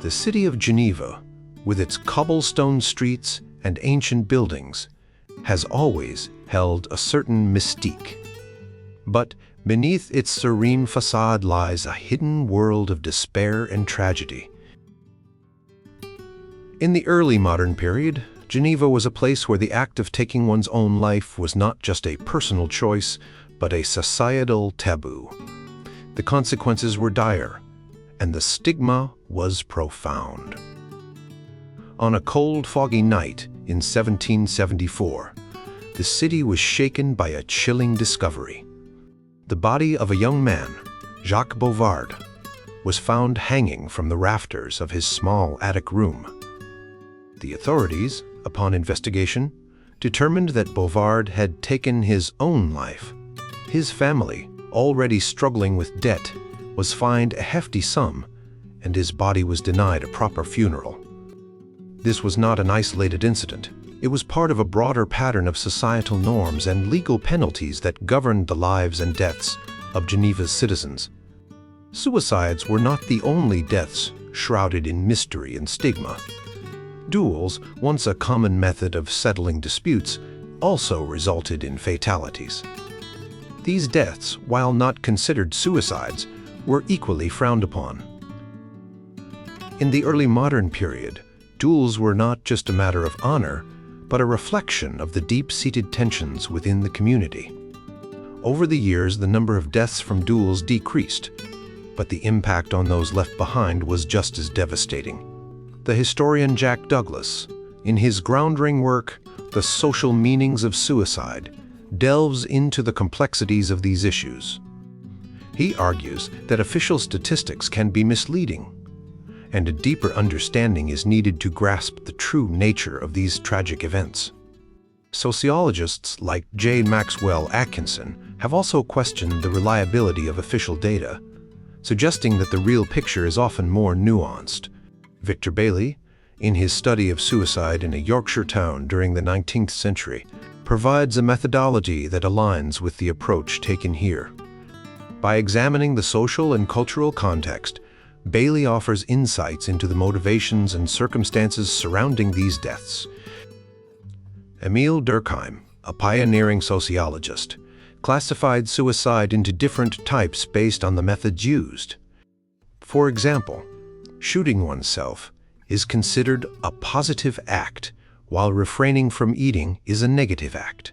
The city of Geneva, with its cobblestone streets and ancient buildings, has always held a certain mystique. But beneath its serene facade lies a hidden world of despair and tragedy. In the early modern period, Geneva was a place where the act of taking one's own life was not just a personal choice, but a societal taboo. The consequences were dire, and the stigma was profound. On a cold, foggy night in 1774, the city was shaken by a chilling discovery. The body of a young man, Jacques Bouvard, was found hanging from the rafters of his small attic room. The authorities, upon investigation, determined that Bouvard had taken his own life. His family, already struggling with debt, was fined a hefty sum, and his body was denied a proper funeral. This was not an isolated incident. It was part of a broader pattern of societal norms and legal penalties that governed the lives and deaths of Geneva's citizens. Suicides were not the only deaths shrouded in mystery and stigma. Duels, once a common method of settling disputes, also resulted in fatalities. These deaths, while not considered suicides, were equally frowned upon. In the early modern period, duels were not just a matter of honor, but a reflection of the deep-seated tensions within the community. Over the years, the number of deaths from duels decreased, but the impact on those left behind was just as devastating. The historian Jack Douglas, in his groundbreaking work, The Social Meanings of Suicide, delves into the complexities of these issues. He argues that official statistics can be misleading, and a deeper understanding is needed to grasp the true nature of these tragic events. Sociologists like J. Maxwell Atkinson have also questioned the reliability of official data, suggesting that the real picture is often more nuanced. Victor Bailey, in his study of suicide in a Yorkshire town during the 19th century, provides a methodology that aligns with the approach taken here. By examining the social and cultural context, Bailey offers insights into the motivations and circumstances surrounding these deaths. Emile Durkheim, a pioneering sociologist, classified suicide into different types based on the methods used. For example, shooting oneself is considered a positive act, while refraining from eating is a negative act.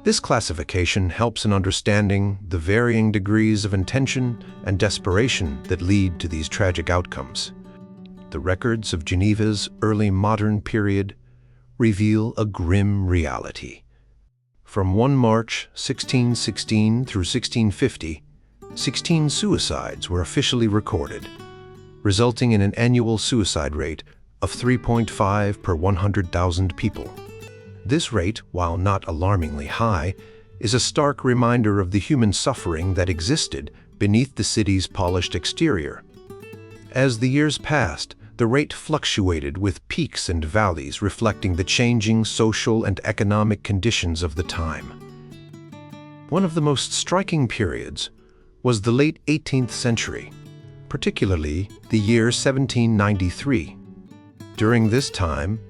This classification helps in understanding the varying degrees of intention and desperation that lead to these tragic outcomes. The records of Geneva's early modern period reveal a grim reality. From 1 March 1616 through 1650, 16 suicides were officially recorded, resulting in an annual suicide rate of 3.5 per 100,000 people. This rate, while not alarmingly high, is a stark reminder of the human suffering that existed beneath the city's polished exterior. As the years passed, the rate fluctuated with peaks and valleys reflecting the changing social and economic conditions of the time. One of the most striking periods was the late 18th century, particularly the year 1793. During this time,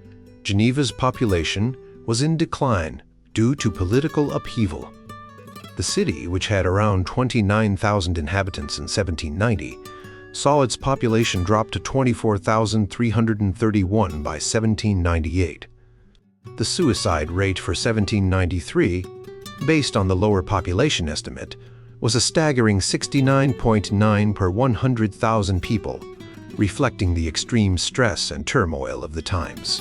Geneva's population was in decline due to political upheaval. The city, which had around 29,000 inhabitants in 1790, saw its population drop to 24,331 by 1798. The suicide rate for 1793, based on the lower population estimate, was a staggering 69.9 per 100,000 people, reflecting the extreme stress and turmoil of the times.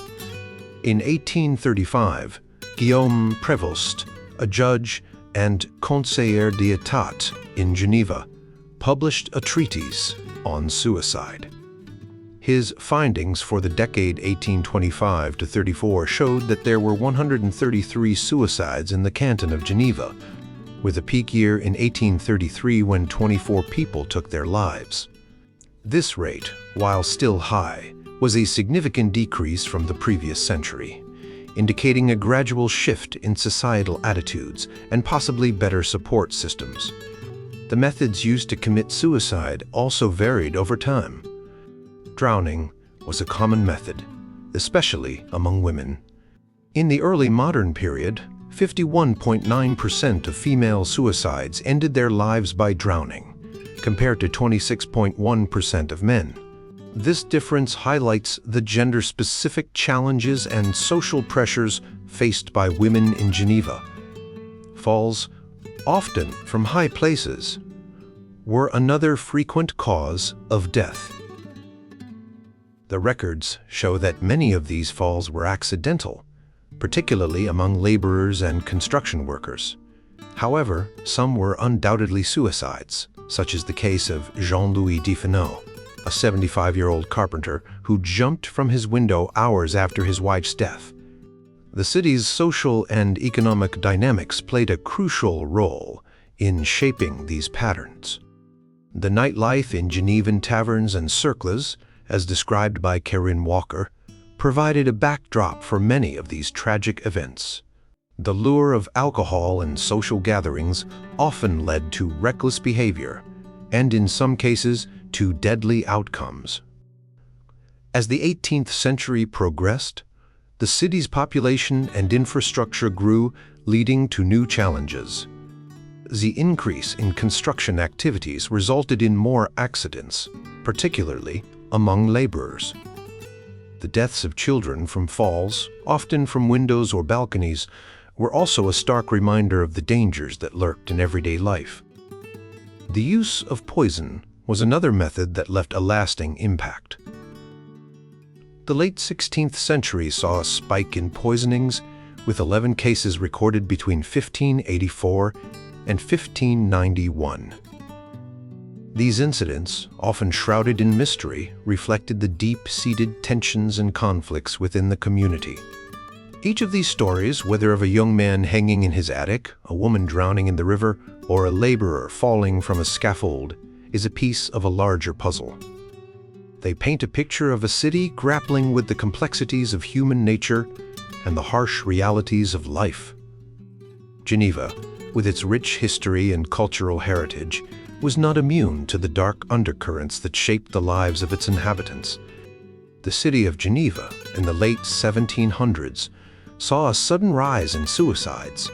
In 1835, Guillaume Prévost, a judge and conseiller d'État in Geneva, published a treatise on suicide. His findings for the decade 1825 to 34 showed that there were 133 suicides in the canton of Geneva, with a peak year in 1833 when 24 people took their lives. This rate, while still high, was a significant decrease from the previous century, indicating a gradual shift in societal attitudes and possibly better support systems. The methods used to commit suicide also varied over time. Drowning was a common method, especially among women. In the early modern period, 51.9% of female suicides ended their lives by drowning, compared to 26.1% of men. This difference highlights the gender-specific challenges and social pressures faced by women in Geneva. Falls, often from high places, were another frequent cause of death. The records show that many of these falls were accidental, particularly among laborers and construction workers. However, some were undoubtedly suicides, such as the case of Jean-Louis Diffenot, a 75-year-old carpenter who jumped from his window hours after his wife's death. The city's social and economic dynamics played a crucial role in shaping these patterns. The nightlife in Genevan taverns and cercles, as described by Karen Walker, provided a backdrop for many of these tragic events. The lure of alcohol and social gatherings often led to reckless behavior, and in some cases, to deadly outcomes. As the 18th century progressed, the city's population and infrastructure grew, leading to new challenges. The increase in construction activities resulted in more accidents, particularly among laborers. The deaths of children from falls, often from windows or balconies, were also a stark reminder of the dangers that lurked in everyday life. The use of poison was another method that left a lasting impact. The late 16th century saw a spike in poisonings, with 11 cases recorded between 1584 and 1591. These incidents, often shrouded in mystery, reflected the deep-seated tensions and conflicts within the community. Each of these stories, whether of a young man hanging in his attic, a woman drowning in the river, or a laborer falling from a scaffold, is a piece of a larger puzzle. They paint a picture of a city grappling with the complexities of human nature and the harsh realities of life. Geneva, with its rich history and cultural heritage, was not immune to the dark undercurrents that shaped the lives of its inhabitants. The city of Geneva, in the late 1700s, saw a sudden rise in suicides.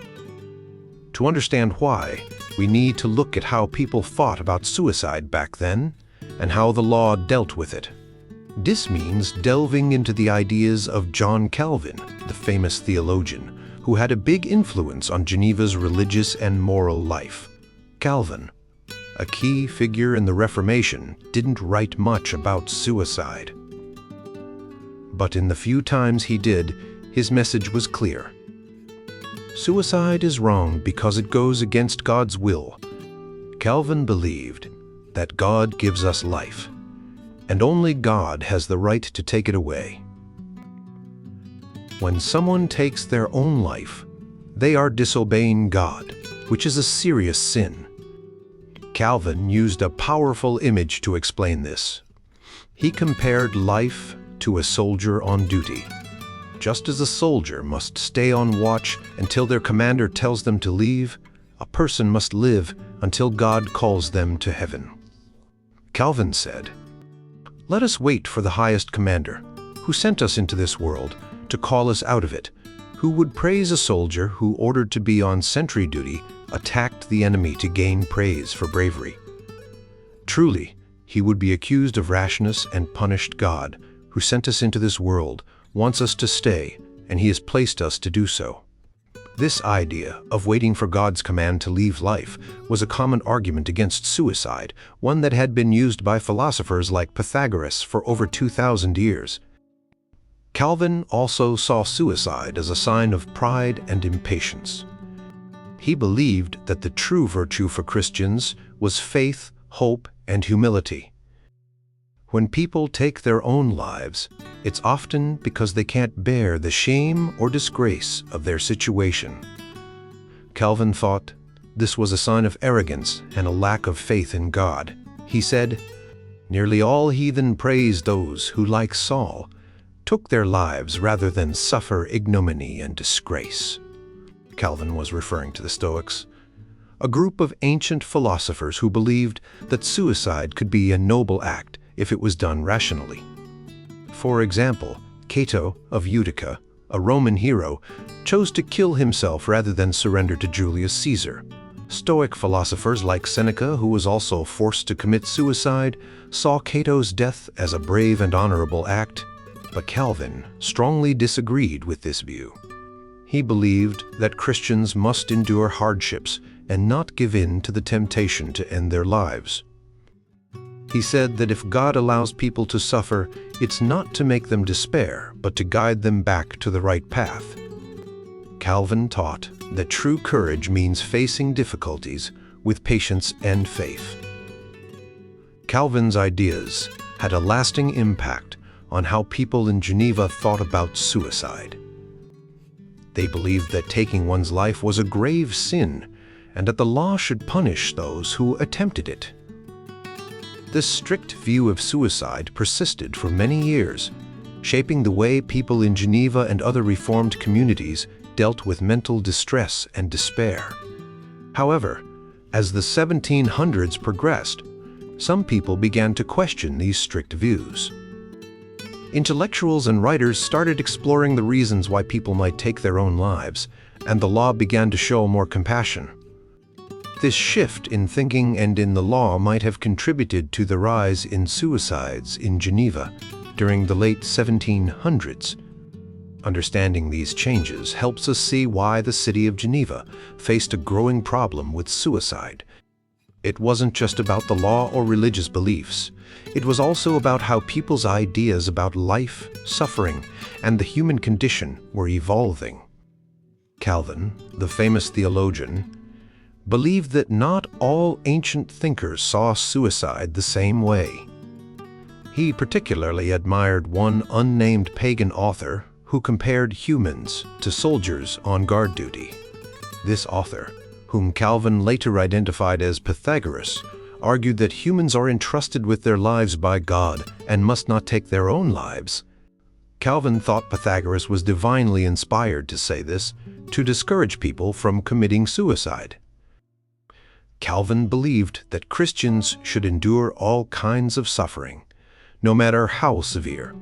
To understand why, we need to look at how people thought about suicide back then and how the law dealt with it. This means delving into the ideas of John Calvin, the famous theologian, who had a big influence on Geneva's religious and moral life. Calvin, a key figure in the Reformation, didn't write much about suicide. But in the few times he did, his message was clear. Suicide is wrong because it goes against God's will. Calvin believed that God gives us life, and only God has the right to take it away. When someone takes their own life, they are disobeying God, which is a serious sin. Calvin used a powerful image to explain this. He compared life to a soldier on duty. Just as a soldier must stay on watch until their commander tells them to leave, a person must live until God calls them to heaven. Calvin said, "Let us wait for the highest commander, who sent us into this world, to call us out of it. Who would praise a soldier who, ordered to be on sentry duty, attacked the enemy to gain praise for bravery? Truly, he would be accused of rashness and punished God, who sent us into this world, wants us to stay, and he has placed us to do so." This idea of waiting for God's command to leave life was a common argument against suicide, one that had been used by philosophers like Pythagoras for over 2,000 years. Calvin also saw suicide as a sign of pride and impatience. He believed that the true virtue for Christians was faith, hope, and humility. When people take their own lives, it's often because they can't bear the shame or disgrace of their situation. Calvin thought this was a sign of arrogance and a lack of faith in God. He said, "Nearly all heathen praise those who, like Saul, took their lives rather than suffer ignominy and disgrace." Calvin was referring to the Stoics, a group of ancient philosophers who believed that suicide could be a noble act if it was done rationally. For example, Cato of Utica, a Roman hero, chose to kill himself rather than surrender to Julius Caesar. Stoic philosophers like Seneca, who was also forced to commit suicide, saw Cato's death as a brave and honorable act, but Calvin strongly disagreed with this view. He believed that Christians must endure hardships and not give in to the temptation to end their lives. He said that if God allows people to suffer, it's not to make them despair, but to guide them back to the right path. Calvin taught that true courage means facing difficulties with patience and faith. Calvin's ideas had a lasting impact on how people in Geneva thought about suicide. They believed that taking one's life was a grave sin and that the law should punish those who attempted it. This strict view of suicide persisted for many years, shaping the way people in Geneva and other Reformed communities dealt with mental distress and despair. However, as the 1700s progressed, some people began to question these strict views. Intellectuals and writers started exploring the reasons why people might take their own lives, and the law began to show more compassion. This shift in thinking and in the law might have contributed to the rise in suicides in Geneva during the late 1700s. Understanding these changes helps us see why the city of Geneva faced a growing problem with suicide. It wasn't just about the law or religious beliefs. It was also about how people's ideas about life, suffering, and the human condition were evolving. Calvin, the famous theologian, believed that not all ancient thinkers saw suicide the same way. He particularly admired one unnamed pagan author who compared humans to soldiers on guard duty. This author, whom Calvin later identified as Pythagoras, argued that humans are entrusted with their lives by God and must not take their own lives. Calvin thought Pythagoras was divinely inspired to say this, to discourage people from committing suicide. Calvin believed that Christians should endure all kinds of suffering, no matter how severe.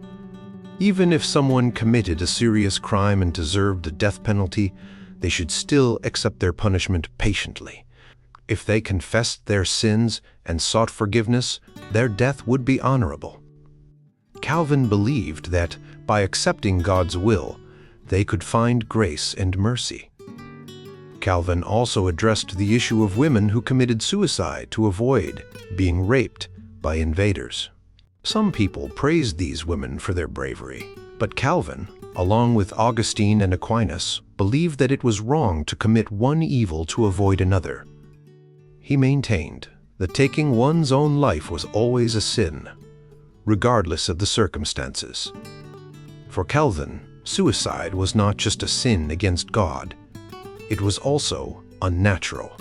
Even if someone committed a serious crime and deserved the death penalty, they should still accept their punishment patiently. If they confessed their sins and sought forgiveness, their death would be honorable. Calvin believed that by accepting God's will, they could find grace and mercy. Calvin also addressed the issue of women who committed suicide to avoid being raped by invaders. Some people praised these women for their bravery, but Calvin, along with Augustine and Aquinas, believed that it was wrong to commit one evil to avoid another. He maintained that taking one's own life was always a sin, regardless of the circumstances. For Calvin, suicide was not just a sin against God, it was also unnatural.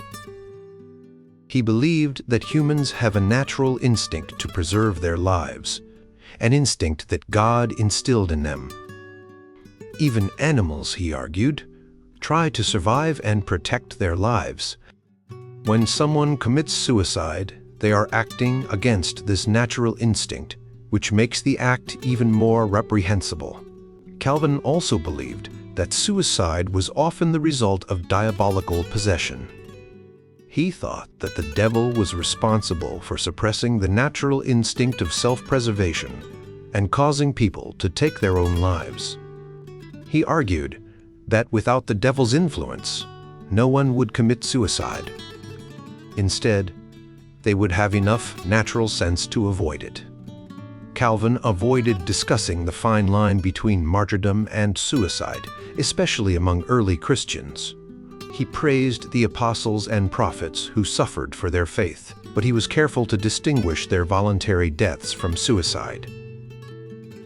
He believed that humans have a natural instinct to preserve their lives, an instinct that God instilled in them. Even animals, he argued, try to survive and protect their lives. When someone commits suicide, they are acting against this natural instinct, which makes the act even more reprehensible. Calvin also believed that suicide was often the result of diabolical possession. He thought that the devil was responsible for suppressing the natural instinct of self-preservation and causing people to take their own lives. He argued that without the devil's influence, no one would commit suicide. Instead, they would have enough natural sense to avoid it. Calvin avoided discussing the fine line between martyrdom and suicide, especially among early Christians. He praised the apostles and prophets who suffered for their faith, but he was careful to distinguish their voluntary deaths from suicide.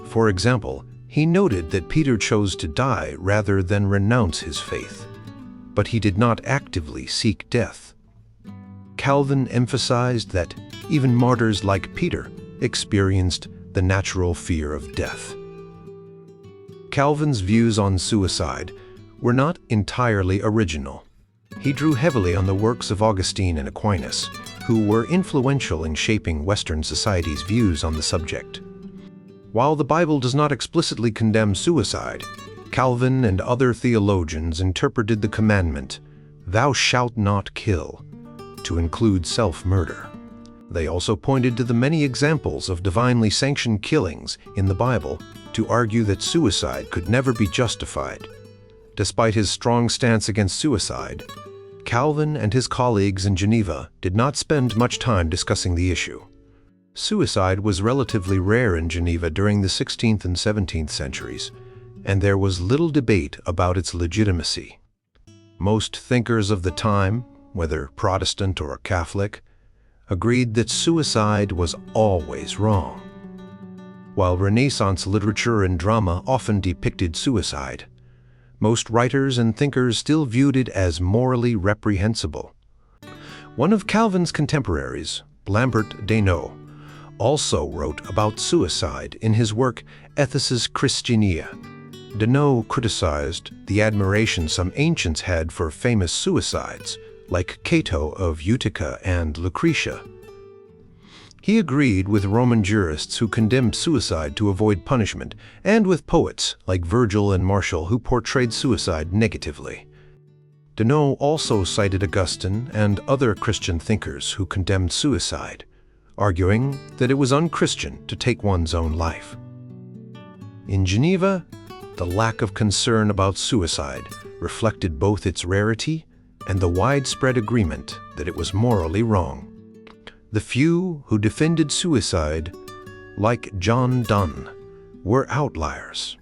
For example, he noted that Peter chose to die rather than renounce his faith, but he did not actively seek death. Calvin emphasized that even martyrs like Peter experienced the natural fear of death. Calvin's views on suicide were not entirely original. He drew heavily on the works of Augustine and Aquinas, who were influential in shaping Western society's views on the subject. While the Bible does not explicitly condemn suicide, Calvin and other theologians interpreted the commandment, "Thou shalt not kill," to include self-murder. They also pointed to the many examples of divinely sanctioned killings in the Bible to argue that suicide could never be justified. Despite his strong stance against suicide, Calvin and his colleagues in Geneva did not spend much time discussing the issue. Suicide was relatively rare in Geneva during the 16th and 17th centuries, and there was little debate about its legitimacy. Most thinkers of the time, whether Protestant or Catholic, agreed that suicide was always wrong. While Renaissance literature and drama often depicted suicide, most writers and thinkers still viewed it as morally reprehensible. One of Calvin's contemporaries, Lambert Desnos, also wrote about suicide in his work Ethicis Christianae. Desnos criticized the admiration some ancients had for famous suicides, like Cato of Utica and Lucretia. He agreed with Roman jurists who condemned suicide to avoid punishment, and with poets like Virgil and Martial who portrayed suicide negatively. Desnos also cited Augustine and other Christian thinkers who condemned suicide, arguing that it was unchristian to take one's own life. In Geneva, the lack of concern about suicide reflected both its rarity and the widespread agreement that it was morally wrong. The few who defended suicide, like John Donne, were outliers.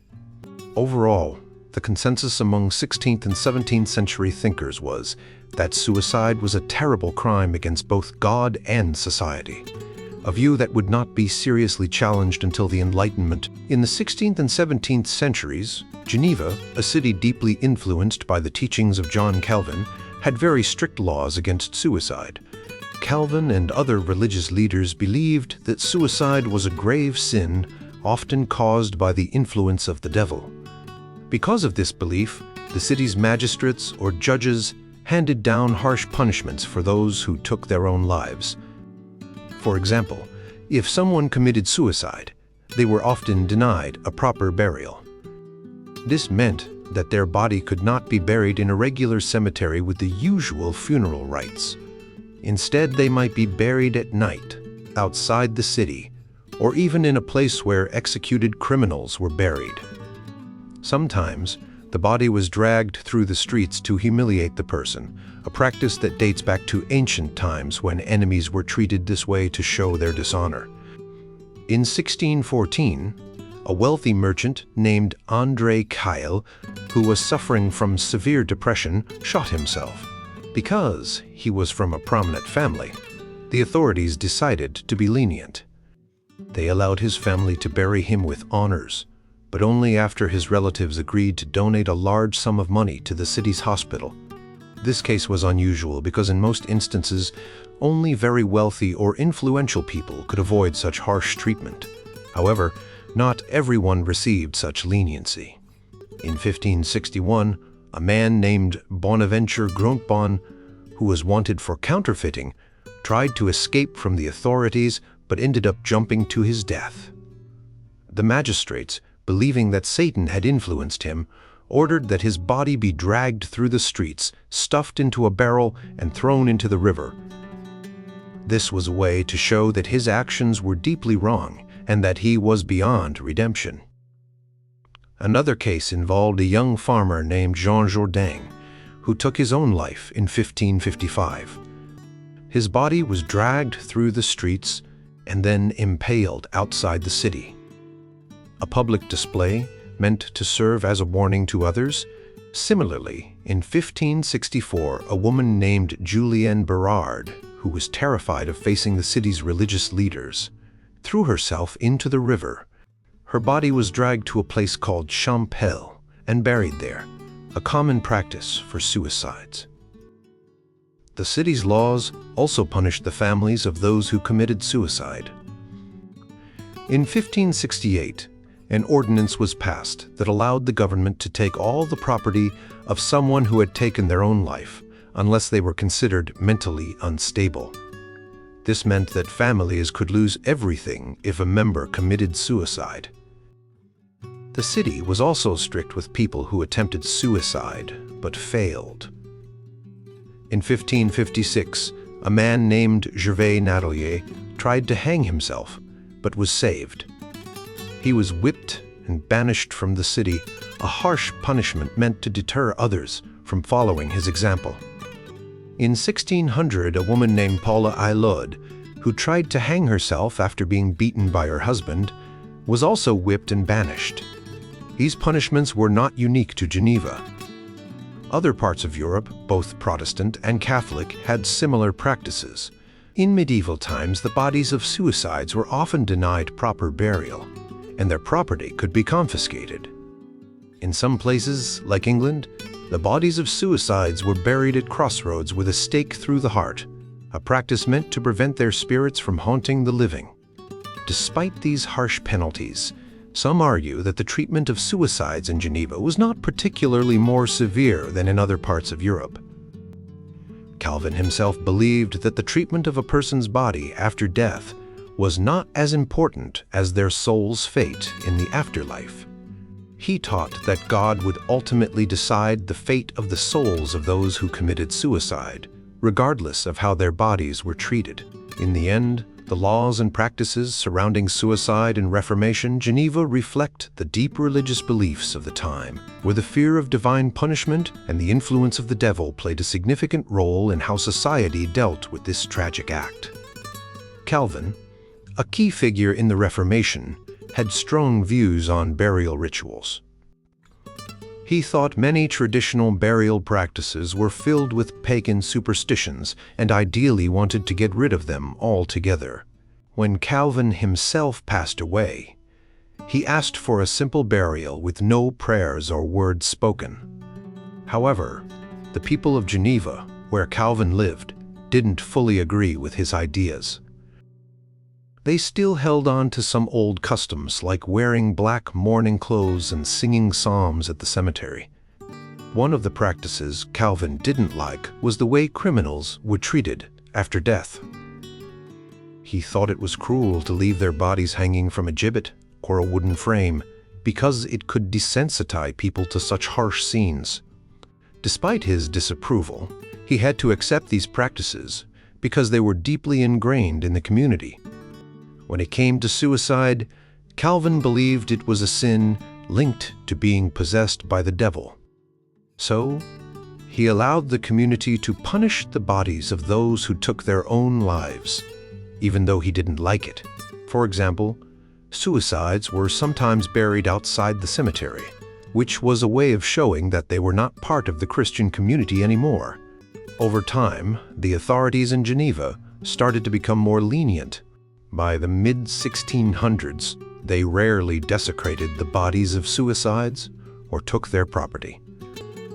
Overall, the consensus among 16th and 17th century thinkers was that suicide was a terrible crime against both God and society, a view that would not be seriously challenged until the Enlightenment. In the 16th and 17th centuries, Geneva, a city deeply influenced by the teachings of John Calvin, had very strict laws against suicide. Calvin and other religious leaders believed that suicide was a grave sin, often caused by the influence of the devil. Because of this belief, the city's magistrates or judges handed down harsh punishments for those who took their own lives. For example, if someone committed suicide, they were often denied a proper burial. This meant that their body could not be buried in a regular cemetery with the usual funeral rites. Instead, they might be buried at night, outside the city, or even in a place where executed criminals were buried. Sometimes, the body was dragged through the streets to humiliate the person, a practice that dates back to ancient times when enemies were treated this way to show their dishonor. In 1614, a wealthy merchant named André Keil, who was suffering from severe depression, shot himself. Because he was from a prominent family, the authorities decided to be lenient. They allowed his family to bury him with honors, but only after his relatives agreed to donate a large sum of money to the city's hospital. This case was unusual because in most instances, only very wealthy or influential people could avoid such harsh treatment. However, not everyone received such leniency. In 1561, a man named Bonaventure Grontbon, who was wanted for counterfeiting, tried to escape from the authorities but ended up jumping to his death. The magistrates, believing that Satan had influenced him, ordered that his body be dragged through the streets, stuffed into a barrel, and thrown into the river. This was a way to show that his actions were deeply wrong and that he was beyond redemption. Another case involved a young farmer named Jean Jourdain, who took his own life in 1555. His body was dragged through the streets and then impaled outside the city. A public display meant to serve as a warning to others. Similarly, in 1564, a woman named Julienne Berard, who was terrified of facing the city's religious leaders, threw herself into the river. Her body was dragged to a place called Champel and buried there, a common practice for suicides. The city's laws also punished the families of those who committed suicide. In 1568, an ordinance was passed that allowed the government to take all the property of someone who had taken their own life, unless they were considered mentally unstable. This meant that families could lose everything if a member committed suicide. The city was also strict with people who attempted suicide but failed. In 1556, a man named Gervais Nadelier tried to hang himself but was saved. He was whipped and banished from the city, a harsh punishment meant to deter others from following his example. In 1600, a woman named Paula Aylod, who tried to hang herself after being beaten by her husband, was also whipped and banished. These punishments were not unique to Geneva. Other parts of Europe, both Protestant and Catholic, had similar practices. In medieval times, the bodies of suicides were often denied proper burial, and their property could be confiscated. In some places, like England, the bodies of suicides were buried at crossroads with a stake through the heart, a practice meant to prevent their spirits from haunting the living. Despite these harsh penalties, some argue that the treatment of suicides in Geneva was not particularly more severe than in other parts of Europe. Calvin himself believed that the treatment of a person's body after death was not as important as their soul's fate in the afterlife. He taught that God would ultimately decide the fate of the souls of those who committed suicide, regardless of how their bodies were treated. In the end, the laws and practices surrounding suicide and Reformation Geneva reflect the deep religious beliefs of the time, where the fear of divine punishment and the influence of the devil played a significant role in how society dealt with this tragic act. Calvin, a key figure in the Reformation, had strong views on burial rituals. He thought many traditional burial practices were filled with pagan superstitions and ideally wanted to get rid of them altogether. When Calvin himself passed away, he asked for a simple burial with no prayers or words spoken. However, the people of Geneva, where Calvin lived, didn't fully agree with his ideas. They still held on to some old customs like wearing black mourning clothes and singing psalms at the cemetery. One of the practices Calvin didn't like was the way criminals were treated after death. He thought it was cruel to leave their bodies hanging from a gibbet or a wooden frame because it could desensitize people to such harsh scenes. Despite his disapproval, he had to accept these practices because they were deeply ingrained in the community. When it came to suicide, Calvin believed it was a sin linked to being possessed by the devil. So, he allowed the community to punish the bodies of those who took their own lives, even though he didn't like it. For example, suicides were sometimes buried outside the cemetery, which was a way of showing that they were not part of the Christian community anymore. Over time, the authorities in Geneva started to become more lenient. By the mid-1600s, they rarely desecrated the bodies of suicides or took their property.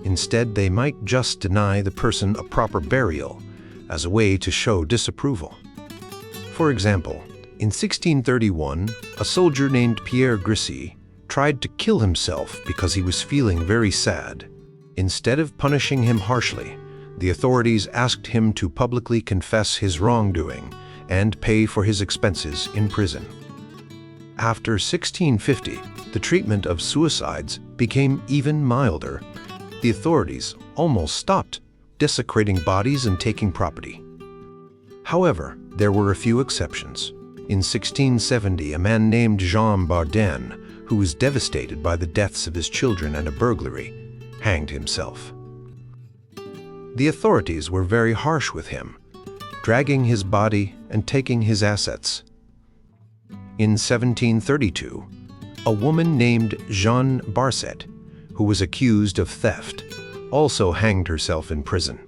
Instead, they might just deny the person a proper burial as a way to show disapproval. For example, in 1631, a soldier named Pierre Grissy tried to kill himself because he was feeling very sad. Instead of punishing him harshly, the authorities asked him to publicly confess his wrongdoing and pay for his expenses in prison. After 1650, the treatment of suicides became even milder. The authorities almost stopped desecrating bodies and taking property. However, there were a few exceptions. In 1670, a man named Jean Bardin, who was devastated by the deaths of his children and a burglary, hanged himself. The authorities were very harsh with him, dragging his body and taking his assets. In 1732, a woman named Jeanne Barset, who was accused of theft, also hanged herself in prison.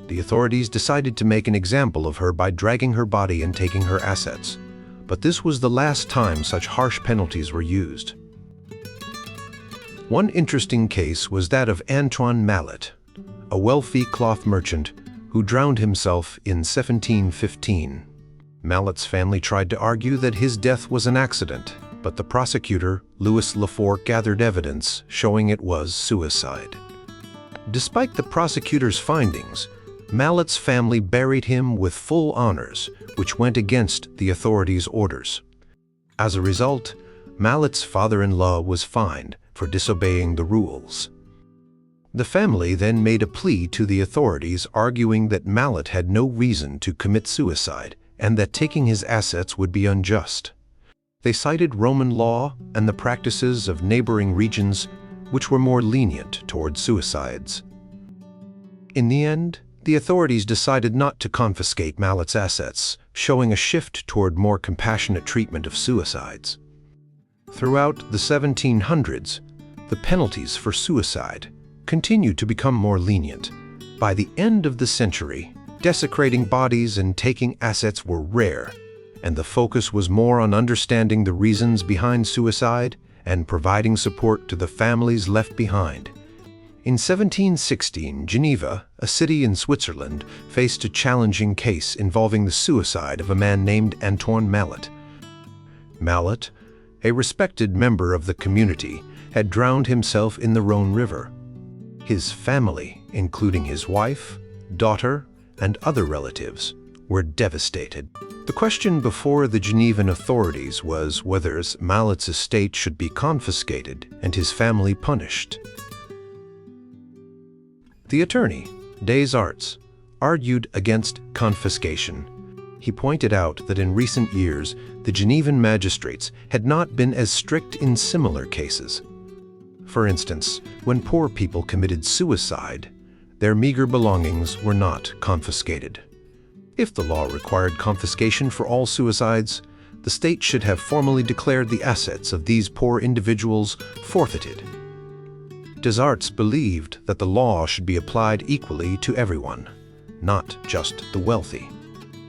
The authorities decided to make an example of her by dragging her body and taking her assets, but this was the last time such harsh penalties were used. One interesting case was that of Antoine Mallet, a wealthy cloth merchant who drowned himself in 1715. Mallet's family tried to argue that his death was an accident, but the prosecutor, Louis Lefort, gathered evidence showing it was suicide. Despite the prosecutor's findings, Mallet's family buried him with full honors, which went against the authorities' orders. As a result, Mallet's father-in-law was fined for disobeying the rules. The family then made a plea to the authorities, arguing that Mallet had no reason to commit suicide and that taking his assets would be unjust. They cited Roman law and the practices of neighboring regions, which were more lenient toward suicides. In the end, the authorities decided not to confiscate Mallet's assets, showing a shift toward more compassionate treatment of suicides. Throughout the 1700s, the penalties for suicide continued to become more lenient. By the end of the century, desecrating bodies and taking assets were rare, and the focus was more on understanding the reasons behind suicide and providing support to the families left behind. In 1716, Geneva, a city in Switzerland, faced a challenging case involving the suicide of a man named Antoine Mallet. Mallet, a respected member of the community, had drowned himself in the Rhone River. His family, including his wife, daughter, and other relatives, were devastated. The question before the Genevan authorities was whether Mallet's estate should be confiscated and his family punished. The attorney, Des Arts, argued against confiscation. He pointed out that in recent years, the Genevan magistrates had not been as strict in similar cases. For instance, when poor people committed suicide, their meager belongings were not confiscated. If the law required confiscation for all suicides, the state should have formally declared the assets of these poor individuals forfeited. Des Arts believed that the law should be applied equally to everyone, not just the wealthy.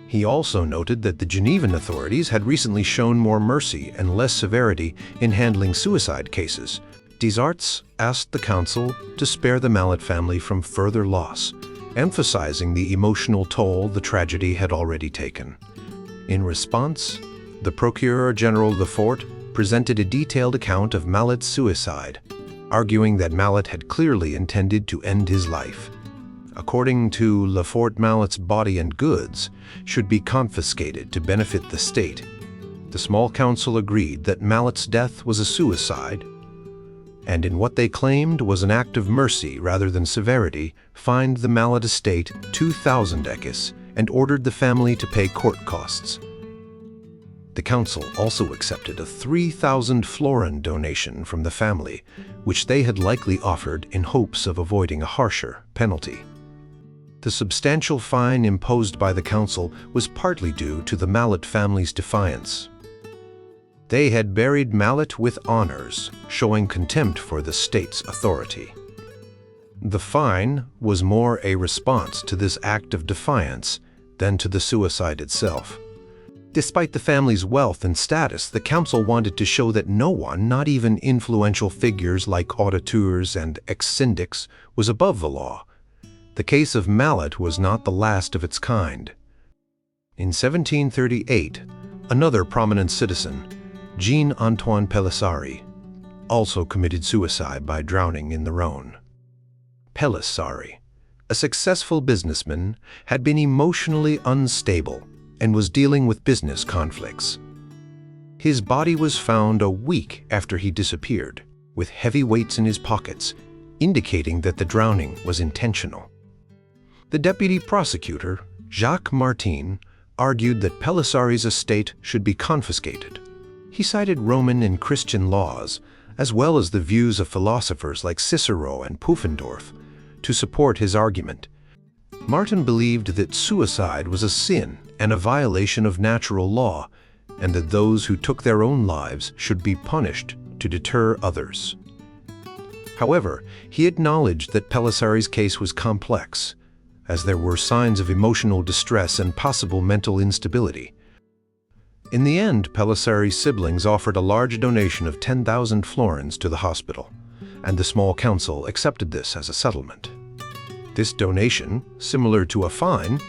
He also noted that the Genevan authorities had recently shown more mercy and less severity in handling suicide cases. Des Arts asked the council to spare the Mallet family from further loss, emphasizing the emotional toll the tragedy had already taken. In response, the Procureur General Lefort presented a detailed account of Mallet's suicide, arguing that Mallet had clearly intended to end his life. According to Lefort, Mallet's body and goods should be confiscated to benefit the state. The small council agreed that Mallet's death was a suicide, and in what they claimed was an act of mercy rather than severity, fined the Mallet estate 2,000 ekis and ordered the family to pay court costs. The council also accepted a 3,000 florin donation from the family, which they had likely offered in hopes of avoiding a harsher penalty. The substantial fine imposed by the council was partly due to the Mallet family's defiance. They had buried Mallet with honors, showing contempt for the state's authority. The fine was more a response to this act of defiance than to the suicide itself. Despite the family's wealth and status, the council wanted to show that no one, not even influential figures like auditeurs and ex-syndics, was above the law. The case of Mallet was not the last of its kind. In 1738, another prominent citizen, Jean-Antoine Pelissari, also committed suicide by drowning in the Rhone. Pelissari, a successful businessman, had been emotionally unstable and was dealing with business conflicts. His body was found a week after he disappeared, with heavy weights in his pockets, indicating that the drowning was intentional. The deputy prosecutor, Jacques Martin, argued that Pelissari's estate should be confiscated. He cited Roman and Christian laws, as well as the views of philosophers like Cicero and Pufendorf, to support his argument. Martin believed that suicide was a sin and a violation of natural law, and that those who took their own lives should be punished to deter others. However, he acknowledged that Pelissari's case was complex, as there were signs of emotional distress and possible mental instability. In the end, Pelissari's siblings offered a large donation of 10,000 florins to the hospital, and the small council accepted this as a settlement. This donation, similar to a fine,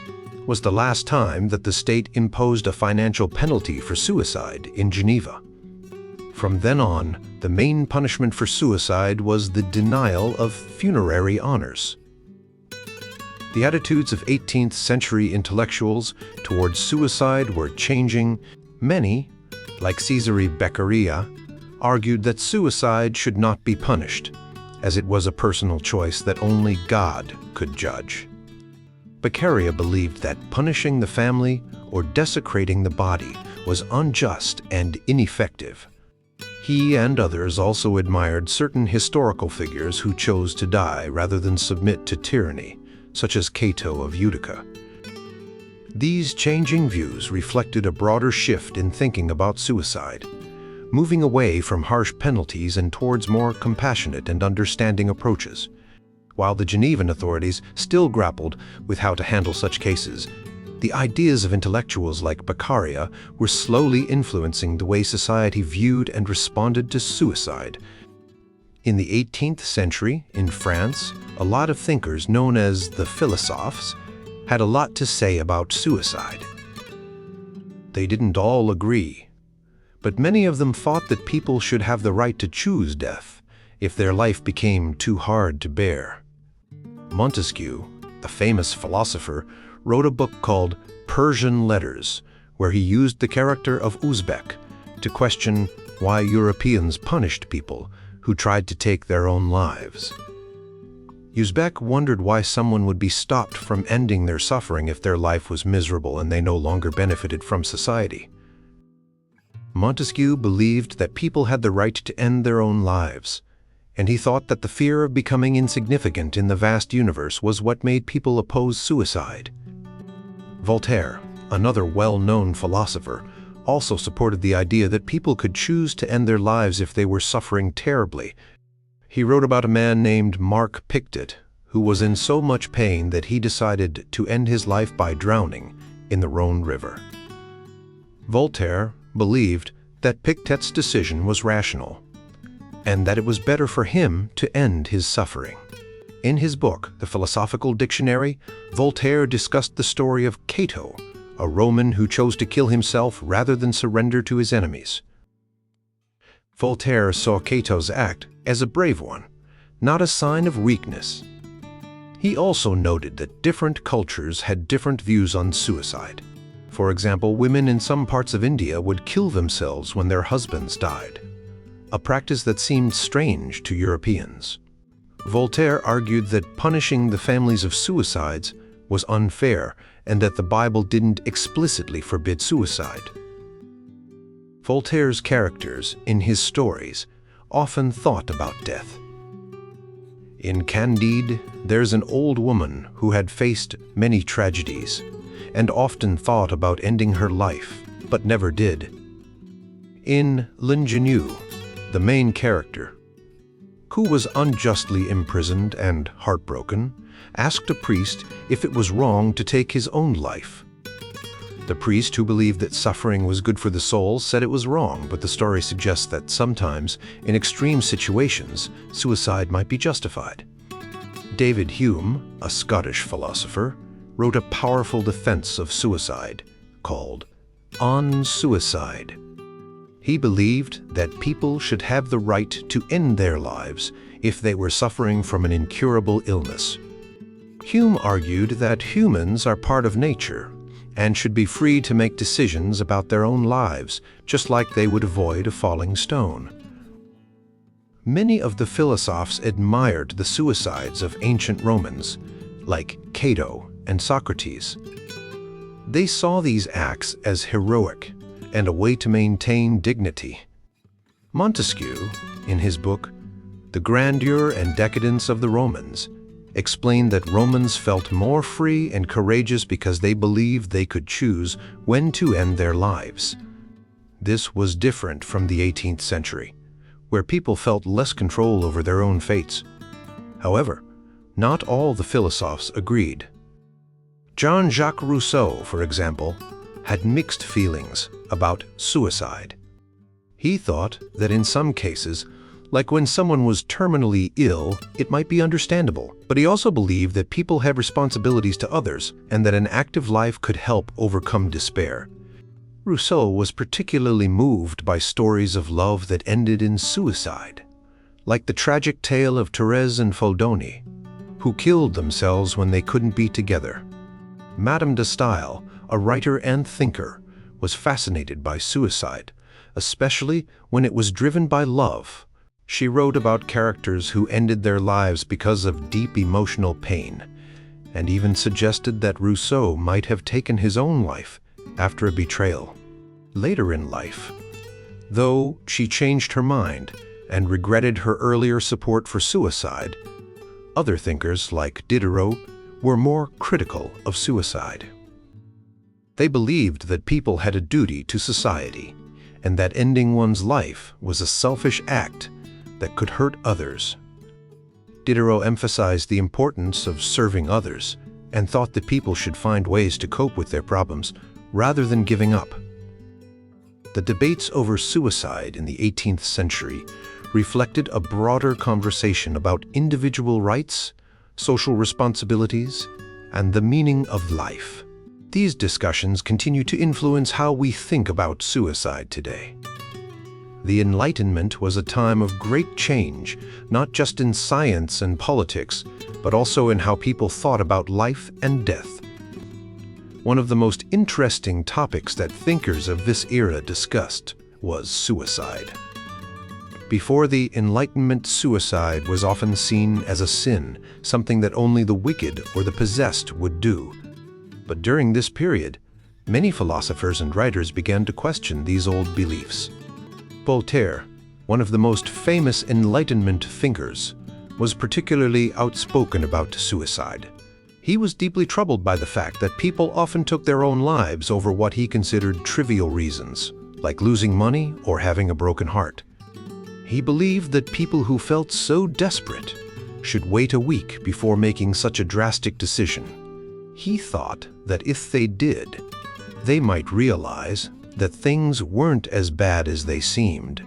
was the last time that the state imposed a financial penalty for suicide in Geneva. From then on, the main punishment for suicide was the denial of funerary honors. The attitudes of 18th-century intellectuals towards suicide were changing. Many, like Cesare Beccaria, argued that suicide should not be punished, as it was a personal choice that only God could judge. Beccaria believed that punishing the family or desecrating the body was unjust and ineffective. He and others also admired certain historical figures who chose to die rather than submit to tyranny, such as Cato of Utica. These changing views reflected a broader shift in thinking about suicide, moving away from harsh penalties and towards more compassionate and understanding approaches. While the Genevan authorities still grappled with how to handle such cases, the ideas of intellectuals like Beccaria were slowly influencing the way society viewed and responded to suicide. In the 18th century, in France, a lot of thinkers known as the philosophes had a lot to say about suicide. They didn't all agree, but many of them thought that people should have the right to choose death if their life became too hard to bear. Montesquieu, a famous philosopher, wrote a book called Persian Letters, where he used the character of Uzbek to question why Europeans punished people who tried to take their own lives. Uzbek wondered why someone would be stopped from ending their suffering if their life was miserable and they no longer benefited from society. Montesquieu believed that people had the right to end their own lives, and he thought that the fear of becoming insignificant in the vast universe was what made people oppose suicide. Voltaire, another well-known philosopher, also supported the idea that people could choose to end their lives if they were suffering terribly. He wrote about a man named Mark Pictet, who was in so much pain that he decided to end his life by drowning in the Rhone River. Voltaire believed that Pictet's decision was rational, and that it was better for him to end his suffering. In his book, The Philosophical Dictionary, Voltaire discussed the story of Cato, a Roman who chose to kill himself rather than surrender to his enemies. Voltaire saw Cato's act as a brave one, not a sign of weakness. He also noted that different cultures had different views on suicide. For example, women in some parts of India would kill themselves when their husbands died, a practice that seemed strange to Europeans. Voltaire argued that punishing the families of suicides was unfair and that the Bible didn't explicitly forbid suicide. Voltaire's characters, in his stories, often thought about death. In Candide, there's an old woman who had faced many tragedies and often thought about ending her life, but never did. In L'Ingénue, the main character, who was unjustly imprisoned and heartbroken, asked a priest if it was wrong to take his own life. The priest, who believed that suffering was good for the soul, said it was wrong, but the story suggests that sometimes, in extreme situations, suicide might be justified. David Hume, a Scottish philosopher, wrote a powerful defense of suicide called On Suicide. He believed that people should have the right to end their lives if they were suffering from an incurable illness. Hume argued that humans are part of nature and should be free to make decisions about their own lives, just like they would avoid a falling stone. Many of the philosophes admired the suicides of ancient Romans, like Cato and Socrates. They saw these acts as heroic and a way to maintain dignity. Montesquieu, in his book, The Grandeur and Decadence of the Romans, explained that Romans felt more free and courageous because they believed they could choose when to end their lives. This was different from the 18th century, where people felt less control over their own fates. However, not all the philosophes agreed. Jean-Jacques Rousseau, for example, had mixed feelings about suicide. He thought that in some cases, like when someone was terminally ill, it might be understandable, but he also believed that people have responsibilities to others and that an active life could help overcome despair. Rousseau was particularly moved by stories of love that ended in suicide, like the tragic tale of Thérèse and Foldoni. who killed themselves when they couldn't be together. Madame de Staël, a writer and thinker, was fascinated by suicide, especially when it was driven by love. She wrote about characters who ended their lives because of deep emotional pain, and even suggested that Rousseau might have taken his own life after a betrayal. Later in life, though she changed her mind and regretted her earlier support for suicide, other thinkers like Diderot were more critical of suicide. They believed that people had a duty to society, and that ending one's life was a selfish act that could hurt others. Diderot emphasized the importance of serving others and thought that people should find ways to cope with their problems rather than giving up. The debates over suicide in the 18th century reflected a broader conversation about individual rights, social responsibilities, and the meaning of life. These discussions continue to influence how we think about suicide today. The Enlightenment was a time of great change, not just in science and politics, but also in how people thought about life and death. One of the most interesting topics that thinkers of this era discussed was suicide. Before the Enlightenment, suicide was often seen as a sin, something that only the wicked or the possessed would do. But during this period, many philosophers and writers began to question these old beliefs. Voltaire, one of the most famous Enlightenment thinkers, was particularly outspoken about suicide. He was deeply troubled by the fact that people often took their own lives over what he considered trivial reasons, like losing money or having a broken heart. He believed that people who felt so desperate should wait a week before making such a drastic decision. He thought that if they did, they might realize that things weren't as bad as they seemed.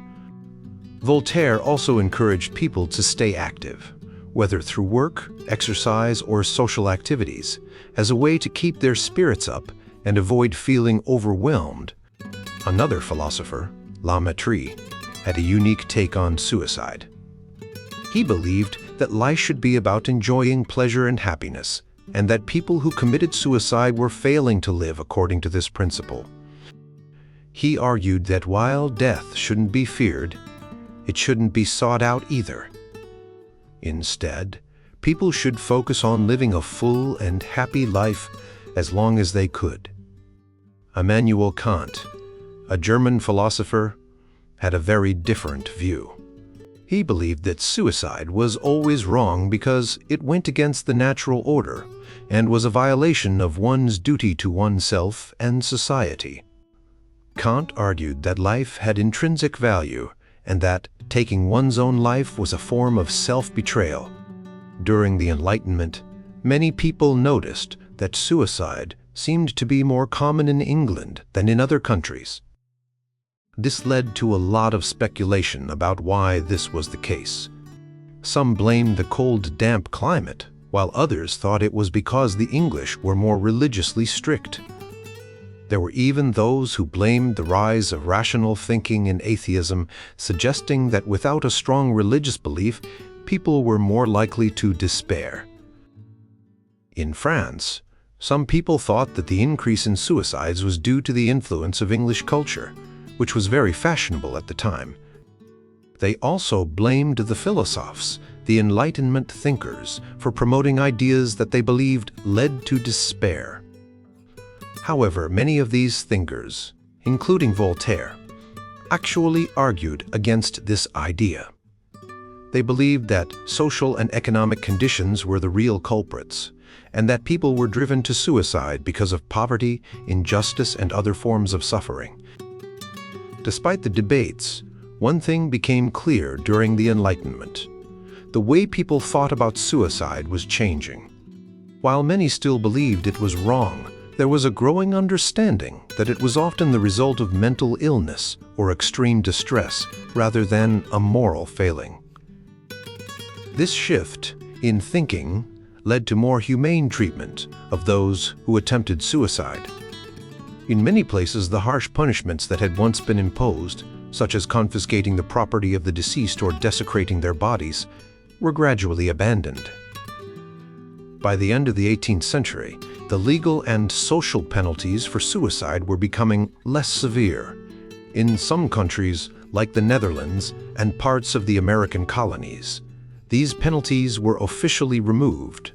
Voltaire also encouraged people to stay active, whether through work, exercise, or social activities, as a way to keep their spirits up and avoid feeling overwhelmed. Another philosopher, La Mettrie, had a unique take on suicide. He believed that life should be about enjoying pleasure and happiness, and that people who committed suicide were failing to live according to this principle. He argued that while death shouldn't be feared, it shouldn't be sought out either. Instead, people should focus on living a full and happy life as long as they could. Immanuel Kant, a German philosopher, had a very different view. He believed that suicide was always wrong because it went against the natural order and was a violation of one's duty to oneself and society. Kant argued that life had intrinsic value and that taking one's own life was a form of self-betrayal. During the Enlightenment, many people noticed that suicide seemed to be more common in England than in other countries. This led to a lot of speculation about why this was the case. Some blamed the cold, damp climate, while others thought it was because the English were more religiously strict. There were even those who blamed the rise of rational thinking and atheism, suggesting that without a strong religious belief, people were more likely to despair. In France, some people thought that the increase in suicides was due to the influence of English culture, which was very fashionable at the time. They also blamed the philosophers, the Enlightenment thinkers, for promoting ideas that they believed led to despair. However, many of these thinkers, including Voltaire, actually argued against this idea. They believed that social and economic conditions were the real culprits, and that people were driven to suicide because of poverty, injustice, and other forms of suffering. Despite the debates, one thing became clear during the Enlightenment. The way people thought about suicide was changing. While many still believed it was wrong, there was a growing understanding that it was often the result of mental illness or extreme distress rather than a moral failing. This shift in thinking led to more humane treatment of those who attempted suicide. In many places, the harsh punishments that had once been imposed, such as confiscating the property of the deceased or desecrating their bodies, were gradually abandoned. By the end of the 18th century, the legal and social penalties for suicide were becoming less severe. In some countries, like the Netherlands and parts of the American colonies, these penalties were officially removed.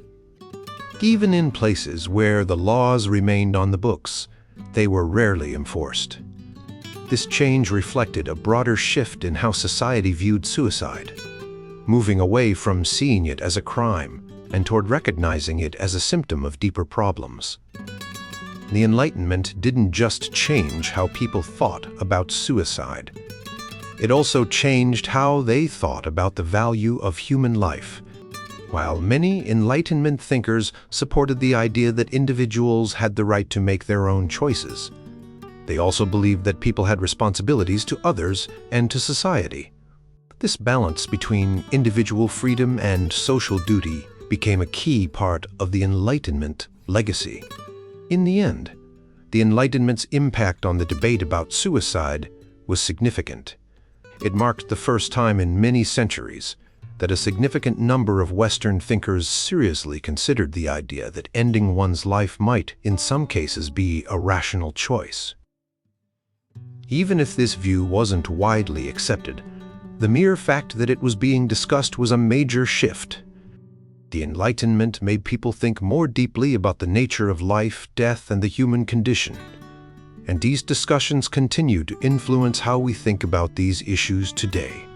Even in places where the laws remained on the books, they were rarely enforced. This change reflected a broader shift in how society viewed suicide, moving away from seeing it as a crime and toward recognizing it as a symptom of deeper problems. The Enlightenment didn't just change how people thought about suicide. It also changed how they thought about the value of human life. While many Enlightenment thinkers supported the idea that individuals had the right to make their own choices, they also believed that people had responsibilities to others and to society. This balance between individual freedom and social duty became a key part of the Enlightenment legacy. In the end, the Enlightenment's impact on the debate about suicide was significant. It marked the first time in many centuries that a significant number of Western thinkers seriously considered the idea that ending one's life might, in some cases, be a rational choice. Even if this view wasn't widely accepted, the mere fact that it was being discussed was a major shift. The Enlightenment made people think more deeply about the nature of life, death, and the human condition. And these discussions continue to influence how we think about these issues today.